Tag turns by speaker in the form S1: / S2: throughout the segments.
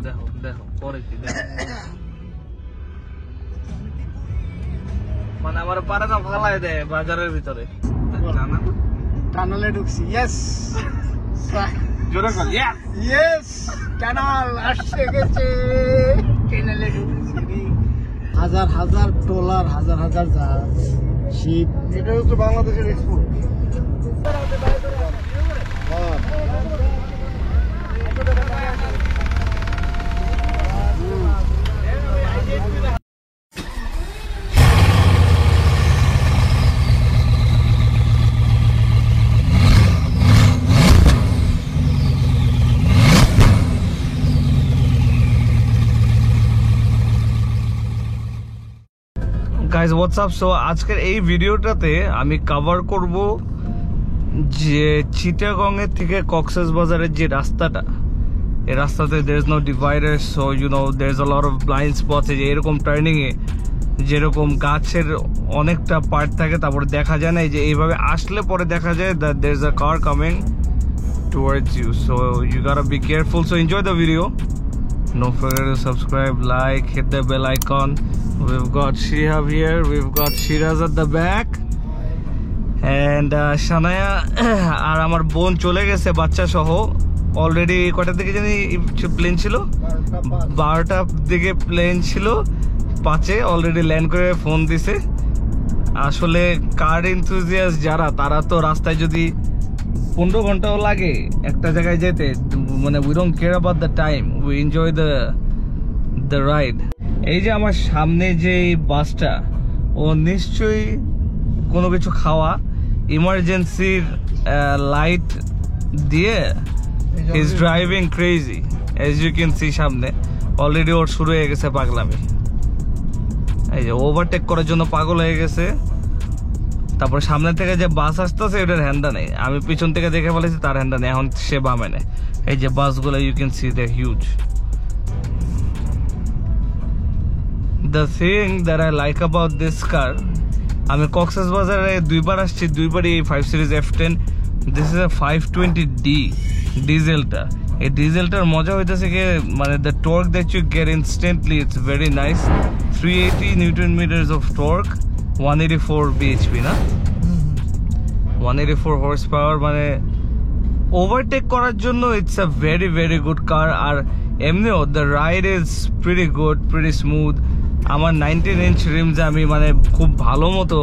S1: দেখো দেখো পরে কি দেখো, মানে আমার পারে না ফালাই দেয় বাজারের ভিতরে।
S2: টানেলে ঢুকছি। ইয়েস
S1: জোরে কর,
S2: ইয়েস, টানেল আসছে গেছে, টানেলে ঢুকছি। হাজার হাজার ট্রলার, হাজার হাজার জাহাজ, শিপ, এটা হচ্ছে বাংলাদেশের এক্সপোর্ট।
S1: Guys WhatsApp. সো আজকের এই ভিডিওটাতে আমি কভার করব যে চিটাগং এর থেকে কক্সবাজারের যে রাস্তাটা, এই রাস্তাতে there is no divider, so you know there is a lot of blind spots. যে এরকম টার্নিং এ যেরকম গাছের অনেকটা পার্ট থাকে, তারপরে দেখা যায় না যে এইভাবে আসলে পরে দেখা যায় that there is a car coming towards you, so you got to be careful. So enjoy the video, don't forget to subscribe, like, hit the bell icon. We've got Shihab here, we've got Shiraz at the back, and Shanaya আর আমার বোন চলে গেছে বাচ্চা সহ। Already কটার দিকে জানি plane ছিল, 12টার দিকে প্লেন ছিল, 5-এ অলরেডি ল্যান্ড করে ফোন দিছে। আসলে কার এনথুজিয়াস্ট যারা, তারা তো রাস্তায় যদি 15 ঘন্টাও লাগে একটা জায়গায় যেতে, মানে we don't care about the time, we enjoy the ride. এই যে আমার সামনে যে বাসটা, ও নিশ্চয়ই কোনো কিছু খাওয়া, ইমার্জেন্সির লাইট দিয়ে is driving crazy, as you can see. সামনে অলরেডি ওর শুরু হয়ে গেছে পাগলামি, এই যে ওভারটেক করার জন্য পাগল হয়ে গেছে। তারপর সামনে থেকে যে বাস আসতেছে এটার হ্যান্ডা নেই, আমি পিছন থেকে দেখে ফেলেছি তার হ্যান্ডা নেই, এখন সে বামে নেয়। এই যে বাসগুলো you can see they huge. The thing that I like about this car, আমি কক্সবাজারে 2বার আসছি, 2বারই এই 5 series F10। This is a 520D ডিজেলটা। এই ডিজেলটার মজা হইতেছে কি, মানে the torque that you get instantly, it's very nice. 380 newton meters of torque, 184 bhp না, 184 হর্স পাওয়ার, মানে ওভারটেক করার জন্য it's a very very good car. আর এমনিও the ride is pretty good, pretty smooth. আমার 19 ইঞ্চ রিমসে আমি মানে খুব ভালো মতো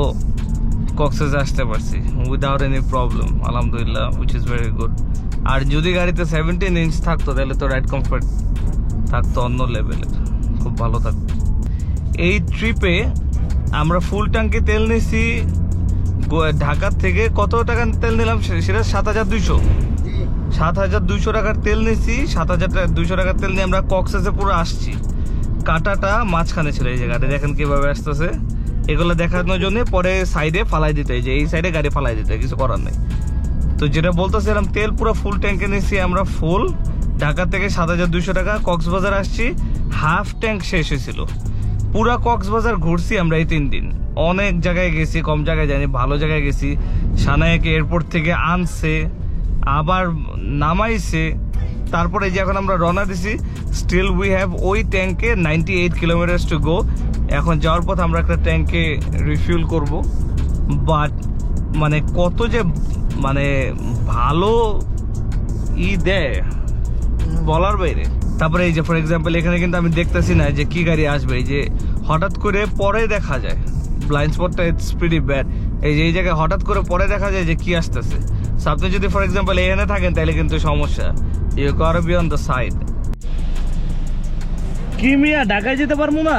S1: কক্সেস আসতে পারছি উইদাউট এনি প্রবলেম, আলহামদুলিল্লাহ, উইচ ইজ ভেরি গুড। আর যদি গাড়িতে 17 ইঞ্চ থাকতো তাহলে তো রাইড কমফর্ট থাকতো অন্য লেভেলের, খুব ভালো থাকতো। এই ট্রিপে আমরা ফুল ট্যাঙ্কি তেল নিয়েছি ঢাকা থেকে। কত টাকার তেল নিলাম সেটা 7,200 টাকার তেল নিয়েছি। 7,200 টাকার তেল নিয়ে আমরা কক্সেসে পুরো আসছি। কাটাটা মাঝখানে ছিল, এই জায়গাটা দেখেন কিভাবে আসতেছে। এগুলো দেখানোর জন্য পরে সাইডে ফালাই দিতে, যে এই সাইডে গাড়ি ফালাই দিতে, কিছু করার নেই। তো যেটা বলতেছিলাম, তেল পুরো ফুল ট্যাঙ্কে নিয়েছি আমরা ফুল। ঢাকা থেকে 7,200 টাকা, কক্সবাজার আসছি, হাফ ট্যাঙ্ক শেষ হয়েছিল। পুরা কক্সবাজার ঘুরছি আমরা এই 3 দিন, অনেক জায়গায় গেছি, কম জায়গায় জানি, ভালো জায়গায় গেছি। সানায়াকে এয়ারপোর্ট থেকে আনছে, আবার নামাইছে, তারপরে যে এখন আমরা রওনা দিছি। স্টিল উই হ্যাভ ওই ট্যাঙ্কে 98 কিলোমিটার্স টু গো। এখন যাওয়ার পথে আমরা একটা ট্যাঙ্কে রিফিউল করব। বাট মানে কত যে মানে ভালো দেয় বলার বাইরে। তারপরে এই যে ফর এক্সাম্পল এখানে কিন্তু আমি দেখতেছি না যে কি গাড়ি আসবে, এই যে হঠাৎ করে পরে দেখা যায়, ব্লাইন্ড স্পটটা ইটস প্রিটি ব্যাড। এই যে এই জায়গায় হঠাৎ করে পরে দেখা যায় যে কি আসতেছে। সো আপনি যদি ফর এক্সাম্পল এখানে থাকেন তাহলে কিন্তু সমস্যা, you got to be on the side. কি মিয়া ঢাকায় যেতে পারবো না,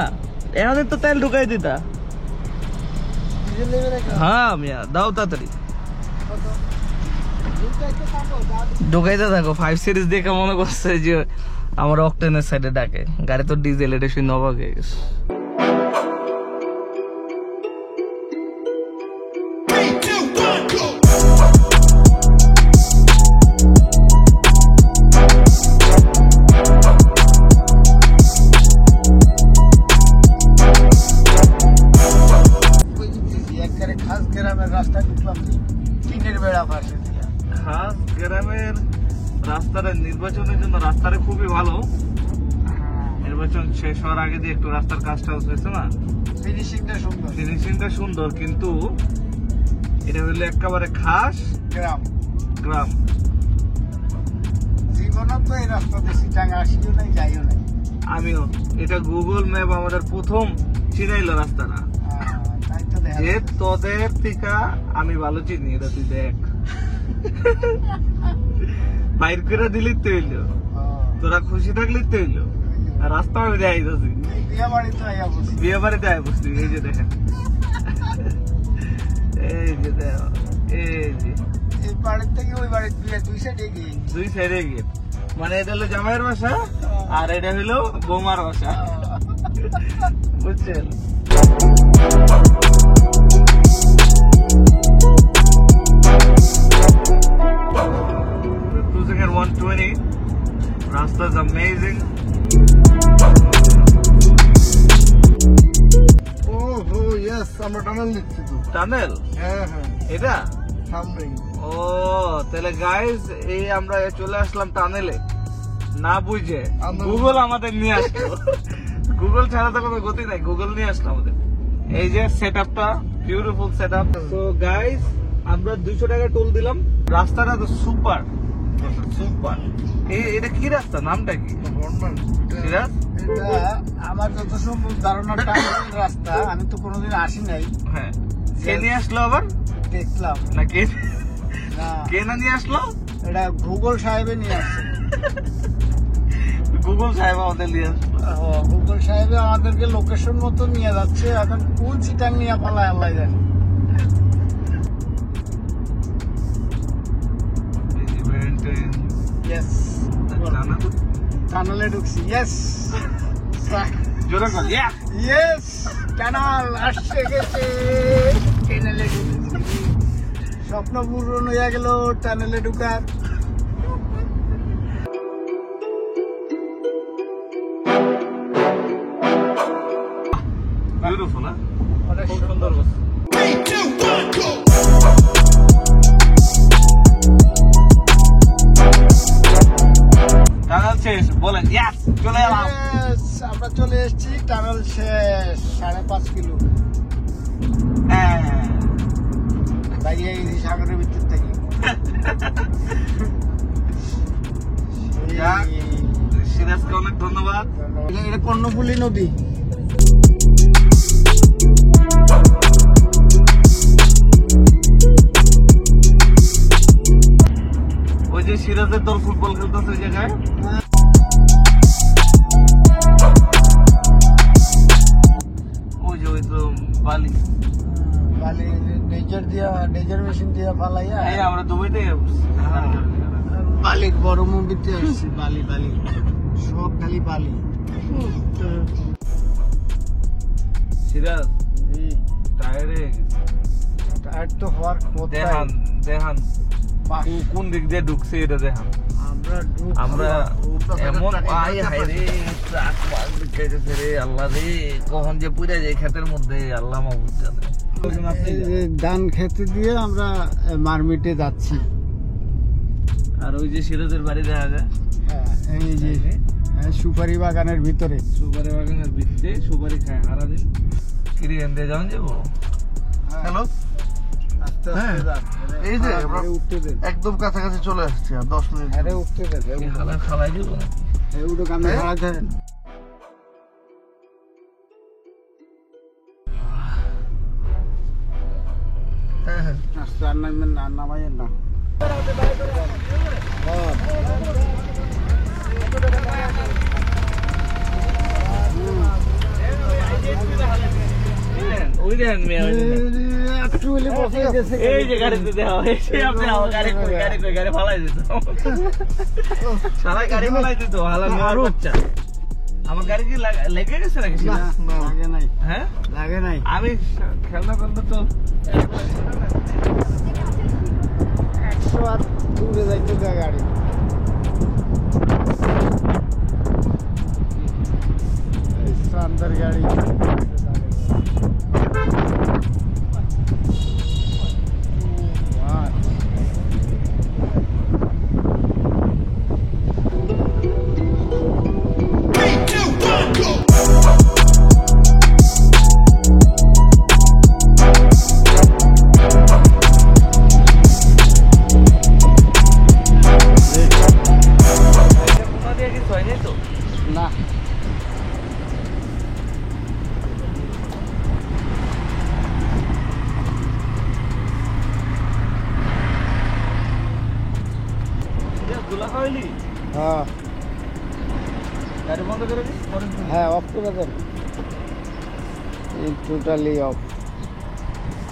S1: এখানে তো তেল ঢুকাই দিতা। হ্যাঁ মিয়া দাও তাড়াতাড়ি, ঢুকাইতে থাকো। 5 সিরিজ দেখে মনে করছে যে আমার অকটেনের সাইডে ডাকে, গাড়ি তো ডিজেল, এটা শুনে অবাক হয়ে গেছে। রাস্তাটা নির্বাচনের জন্য রাস্তাটা খুবই ভালো, কনস্ট্রাকশন শেষ হওয়ার আগে দিয়ে একটু রাস্তার কাজটা হয়েছে না,
S2: ফিনিশিংটা সুন্দর,
S1: ফিনিশিংটা সুন্দর, কিন্তু এটা হলো একেবারে খাস
S2: গ্রাম
S1: গ্রাম।
S2: জীবনত তো এই রাস্তাতে সিটাং আসিও নাই, যাইও নাই।
S1: আমিও, এটা গুগল ম্যাপ আমাদের প্রথম চিনাইলো রাস্তাটা,
S2: তাই তো দেখা
S1: যে
S2: যাচ্ছে।
S1: তোদের থেকে আমি ভালো চিনি, এটা তুই দেখ। বাইর করে দিলি তো হইলো, তোরা খুশি থাকলি তো হইলো। আর রাস্তা আমি দেখাই যাচ্ছি,
S2: বিয়ে বাড়িতে আইয়া বসি।
S1: বিয়ে বাড়িতে আয় বসছি। এই যে দেখেন, এই যে দেখ, এই যে
S2: এই বাড়ির থেকে ওই বাড়ির বিয়ে দুই সাইডে গিয়ে
S1: দুই সাইডে গিয়ে, মানে এটা হলো জামাইয়ের বাসা আর এটা হলো বৌমার বাসা, বুঝছেন? Cruising at 120, রাস্তা's amazing.
S2: ওহো ইয়েস, আমরা টানেল দিচ্ছি তো।
S1: টানেল
S2: হ্যাঁ হ্যাঁ,
S1: এটা,
S2: সামনে।
S1: ও তাহলে গাইস এই আমরা চলে আসলাম টানেলে, না বুঝে গুগল আমাদের নিয়ে আসলো। গুগল ছাড়া তো কোনো গতি নাই, গুগল নিয়ে আসলো আমাদের। এই যে সেট আপটা, বিউটিফুল সেট আপ। তো গাইস আমরা 200 টাকা টোল দিলাম, রাস্তাটা তো সুপার সুপার। এটা কি রাস্তা, নামটা কি সিরাজ?
S2: এটা আমার যত সম্ভব ধারণা টানেল রাস্তা, আমি তো কোনোদিন আসি নাই।
S1: হ্যাঁ, কে নিয়ে আসলো আবার,
S2: দেখলাম
S1: না কে
S2: না,
S1: কে না নিয়ে আসলো?
S2: এটা গুগল সাহেবে নিয়ে আসছে।
S1: গুগল সাহেব আমাদের নিয়ে আসলো।
S2: গুগল সাহেবে আমাদেরকে লোকেশন মতো নিয়ে যাচ্ছে, এখন কোন সিটাং নিয়ে পালায় আল্লাহ জানে। ইয়েস, টানেলে ঢুকছি। ইয়েস
S1: জোরে কর, yeah!
S2: ইয়েস, টানেল আসছে গেছে, টানেলে ঢুকছি। স্বপ্ন পূরণ হয়ে গেল টানেলে ঢুকার।
S1: বিউটিফুল, না?
S2: অনেক
S1: খুব
S2: সুন্দর।
S1: সুন্দর বস্তু। টানেল শেষ, বলেন yes, চলে এলাম।
S2: Yes, আমরা চলে এসেছি, টানেল শেষ, 5.5 কিলো
S1: হ্যাঁ,
S2: দাঁড়িয়ে গেছি সাগরের ভিতর থেকে।
S1: যাক, সিরাজকে অনেক ধন্যবাদ।
S2: এটা কর্ণফুলী নদী।
S1: ওই যে সিরাজের দল ফুটবল খেলতেছে ওই জায়গায়, ওই যে ওই তো বালি,
S2: বালি ডেজার মেশিন দিয়ে ফালাইয়া
S1: এই আমরা দুবাইতে
S2: বালির বড় মুভিতে আসছি। বালি বালি সব খালি বালি।
S1: সিরাজ টায়ারে
S2: টায়ার তো হওয়ার কথা।
S1: দেখান দেখান কোন দিক দিয়ে ঢুকছে এটা দেখান। আমরা এমন আই হাই রে, ট্রাক মাল ঢুকেছে রে, আল্লাহ রে, কখন যে পুড়ে যায় ক্ষেতের মধ্যে, আল্লাহ মাহবুব জানে।
S2: ধান খেতে দিয়ে আমরা মারমিটে যাচ্ছি।
S1: আর ওই যে সিরাজের বাড়ি দেখা যায়,
S2: এই যে সুপারি বাগানের ভিতরে।
S1: সুপারি বাগানের ভিতরে সুপারি খায় সারাদিন। কিরি এনতে যাওয়া যাবো?
S3: হ্যালো,
S2: আস্তে
S3: হ্যাঁ।
S2: আস্তে যান।
S3: এই যে আমরা
S2: উঠতে দেন,
S3: একদম কাছাকাছি চলে আসছি, আর 10 মিনিট।
S2: আরে উঠতে দেন।
S1: হালা খালাই যাবো না?
S2: উঠো কামে ভাড়া দেন।
S3: হ্যাঁ হ্যাঁ,
S2: আস্তে আর নামবেন না, নামাইয়েন না।
S1: ওই দেখেন মেয়ে, ওই দেখেন।
S2: একটু হলে বসে গেছে।
S1: এই যে গাড়িতে দেওয়া হয়েছে, আপনি আমার গাড়ি কই, গাড়ি কই, গাড়ি ফালাই দিত, সারা গাড়ি ফালাই দিত, হালা মেয়ের বাচ্চা। আমার গাড়ি কি লেগে গেছে নাকি?
S2: না, লাগে নাই,
S1: হ্যাঁ,
S2: লাগে নাই।
S1: আমি খেলনা ফেলনা তো
S2: 100 আর দূরে যাইতে দেয় গাড়ি। अंदर गाड़ी না
S1: গোলা খাওয়াইলি
S2: হ্যাঁ
S1: গাড়ি বন্ধ করে দিস
S2: হ্যাঁ অফ করে দেন টোটালি অফ।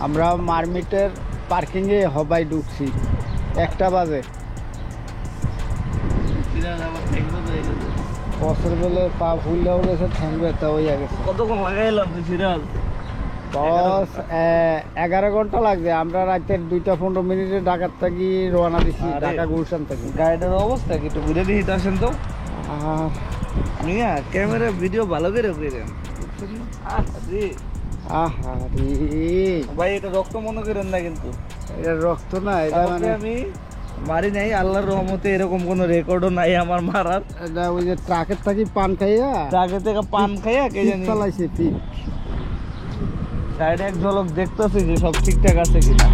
S2: আমরা মারমিটের পার্কিংয়ে হবাই ঢুকছি 1টা বাজে। বছর বেলে পা ফুললেও গেছে ঠ্যাংবে তা ওই গেছে।
S1: কতক্ষণ লাগাইলাম তুই সিরিয়াল?
S2: বস 11 ঘন্টা লাগবে। আমরা রাতের 2:15 ঢাকার থেকে রওনা দিছি,
S1: আরে।
S2: ঢাকা গুলশান থেকে।
S1: গাড়িটার অবস্থা কি একটু ঘুরে দিই আসেন তো। মিয়া ক্যামেরা ভিডিও ভালো করে করেন।
S2: আহারে
S1: ভাই এটা রক্ত মনে করেন না কিন্তু
S2: এটা রক্ত না, এটা
S1: কাউকে
S2: মানে
S1: আমি মারি নাই, আল্লাহর রহমতে এরকম কোনো রেকর্ডও নাই আমার মারার।
S2: এটা ওই যে ট্রাকের থেকে পান খাইয়া
S1: আগে থেকে পান খাইয়া কে
S2: পিক
S1: জানি
S2: চালাইছে পিক।
S1: সাইডে এক ঝলক দেখতেছি যে সব ঠিকঠাক আছে কিনা।